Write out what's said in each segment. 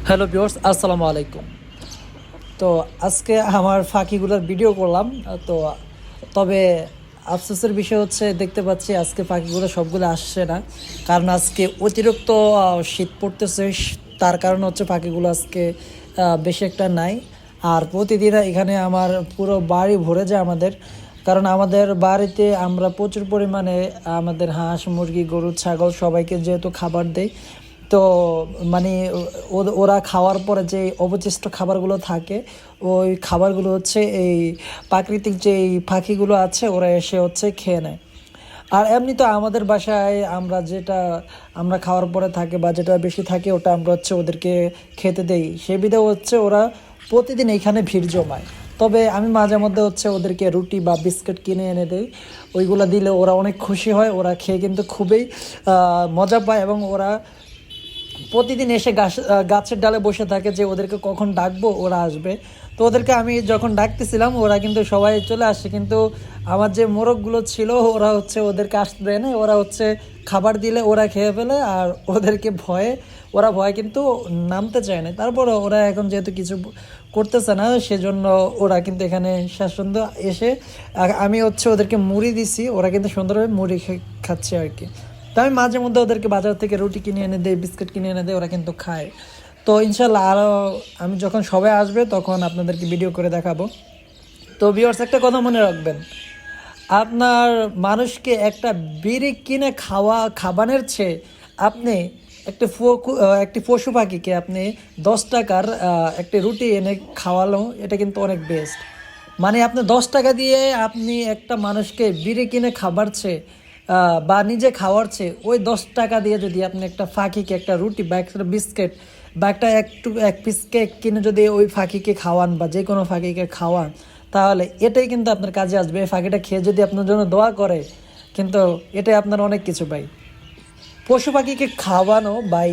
Hello viewers, আসসালামু আলাইকুম। তো আজকে আমার পাখিগুলোর ভিডিও করলাম। তো তবে আফসোসের বিষয় হচ্ছে, দেখতে পাচ্ছি আজকে পাখিগুলো সবগুলো আসছে না, কারণ আজকে অতিরিক্ত শীত পড়তেছে। তার কারণ হচ্ছে পাখিগুলো আজকে বেশি একটা নাই। আর প্রতিদিন এখানে আমার পুরো বাড়ি ভরে যায় আমাদের, কারণ আমাদের বাড়িতে আমরা প্রচুর পরিমাণে আমাদের হাঁস মুরগি গরু ছাগল সবাইকে যেহেতু খাবার দেই। তো মানে ওরা খাওয়ার পরে যে অবশিষ্ট খাবারগুলো থাকে, ওই খাবারগুলো হচ্ছে এই প্রাকৃতিক যে পাখিগুলো আছে ওরা এসে হচ্ছে খেয়ে নেয়। আর এমনি তো আমাদের বাসায় আমরা খাওয়ার পরে থাকে বা যেটা বেশি থাকে ওটা আমরা হচ্ছে ওদেরকে খেতে দেই, সে বিধে হচ্ছে ওরা প্রতিদিন এইখানে ভিড় জমায়। তবে আমি মাঝে মধ্যে হচ্ছে ওদেরকে রুটি বা বিস্কিট কিনে এনে দেই, ওইগুলো দিলে ওরা অনেক খুশি হয়, ওরা খেয়ে কিন্তু খুবই মজা পায় এবং ওরা প্রতিদিন এসে গাছের ডালে বসে থাকে যে ওদেরকে কখন ডাকবো ওরা আসবে। তো ওদেরকে আমি যখন ডাকতেছিলাম ওরা কিন্তু সবাই চলে আসে, কিন্তু আমার যে মোরগগুলো ছিল ওরা হচ্ছে ওদেরকে আসতে দেয় না, ওরা হচ্ছে খাবার দিলে ওরা খেয়ে ফেলে, আর ওদেরকে ভয়ে কিন্তু নামতে চায় না। তারপর ওরা এখন যেহেতু কিছু করতেছে না, সেজন্য ওরা কিন্তু এখানে স্বাচ্ছন্দ্য এসে আমি হচ্ছে ওদেরকে মুড়ি দিছি, ওরা কিন্তু সুন্দরভাবে মুড়ি খাচ্ছে আর কি। তো আমি মাঝে মধ্যে ওদেরকে বাজার থেকে রুটি কিনে এনে দেই, বিস্কিট কিনে এনে দেয়, ওরা কিন্তু খায়। তো ইনশাল্লাহ আরও আমি যখন সবাই আসবে তখন আপনাদেরকে ভিডিও করে দেখাবো। তো ভিউয়ার্স, একটা কথা মনে রাখবেন, আপনার মানুষকে একটা বিড়ি কিনে খাবানের চেয়ে আপনি একটি পশু পাখিকে আপনি 10 টাকার একটি রুটি এনে খাওয়ালো, এটা কিন্তু অনেক বেস্ট। মানে আপনি 10 টাকা দিয়ে আপনি একটা মানুষকে বিড়ি কিনে খাবার চেয়ে বা নিজে খাওয়ার চেয়ে ওই 10 টাকা দিয়ে যদি আপনি একটা পাখিকে একটা রুটি বা একটা বিস্কিট বা এক পিস কেক কিনে যদি ওই পাখিকে খাওয়ান বা যে কোনো পাখিকে খাওয়ান, তাহলে এটাই কিন্তু আপনার কাজে আসবে। এই পাখিটা খেয়ে যদি আপনার জন্য দোয়া করে, কিন্তু এটাই আপনার অনেক কিছু ভাই। পশু পাখিকে খাওয়ানো ভাই,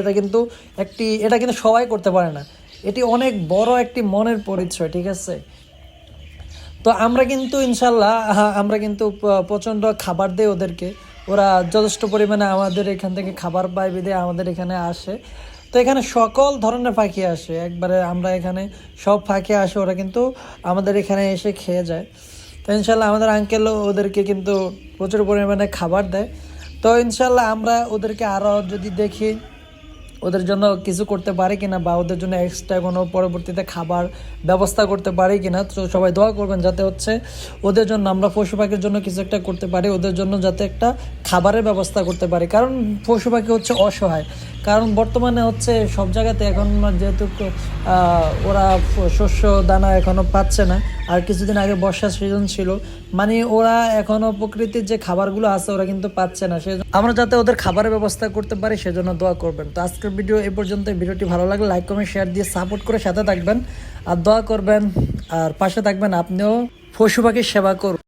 এটা কিন্তু সবাই করতে পারে না। এটি অনেক বড় একটি মনের পরিচয়, ঠিক আছে? তো আমরা কিন্তু ইনশাল্লাহ আমরা কিন্তু প্রচণ্ড খাবার দেই ওদেরকে, ওরা যথেষ্ট পরিমাণে আমাদের এখান থেকে খাবার পায় বিধে আমাদের এখানে আসে। তো এখানে সকল ধরনের পাখি আসে, একবারে আমরা এখানে সব পাখি আসে, ওরা কিন্তু আমাদের এখানে এসে খেয়ে যায়। তো ইনশাল্লাহ আমাদের আঙ্কেলও ওদেরকে কিন্তু প্রচুর পরিমাণে খাবার দেয়। তো ইনশাল্লাহ আমরা ওদেরকে আরও যদি দেখি ওদের জন্য কিছু করতে পারি কিনা বা ওদের জন্য এক্সট্রা কোনো পরবর্তীতে খাবার ব্যবস্থা করতে পারি কিনা, তো সবাই দোয়া করবেন যাতে হচ্ছে ওদের জন্য আমরা পশু পাখির জন্য কিছু একটা করতে পারি, ওদের জন্য যাতে একটা খাবারের ব্যবস্থা করতে পারি। কারণ পশু পাখি হচ্ছে অসহায়, কারণ বর্তমানে হচ্ছে সব জায়গাতে এখন যেহেতু ওরা শস্য দানা এখনও পাচ্ছে না, আর কিছুদিন আগে বর্ষার সিজন ছিল, মানে ওরা এখনও প্রকৃতির যে খাবারগুলো আছে ওরা কিন্তু পাচ্ছে না। সেজন্য আমরা যাতে ওদের খাবারের ব্যবস্থা করতে পারি সেজন্য দোয়া করবেন। তো আজকের ভিডিও এই পর্যন্ত। ভিডিওটি ভালো লাগলে লাইক কমেন্ট শেয়ার দিয়ে সাপোর্ট করে সাথে থাকবেন আর দোয়া করবেন আর পাশে থাকবেন, আপনিও পশু পাখির সেবা করুন।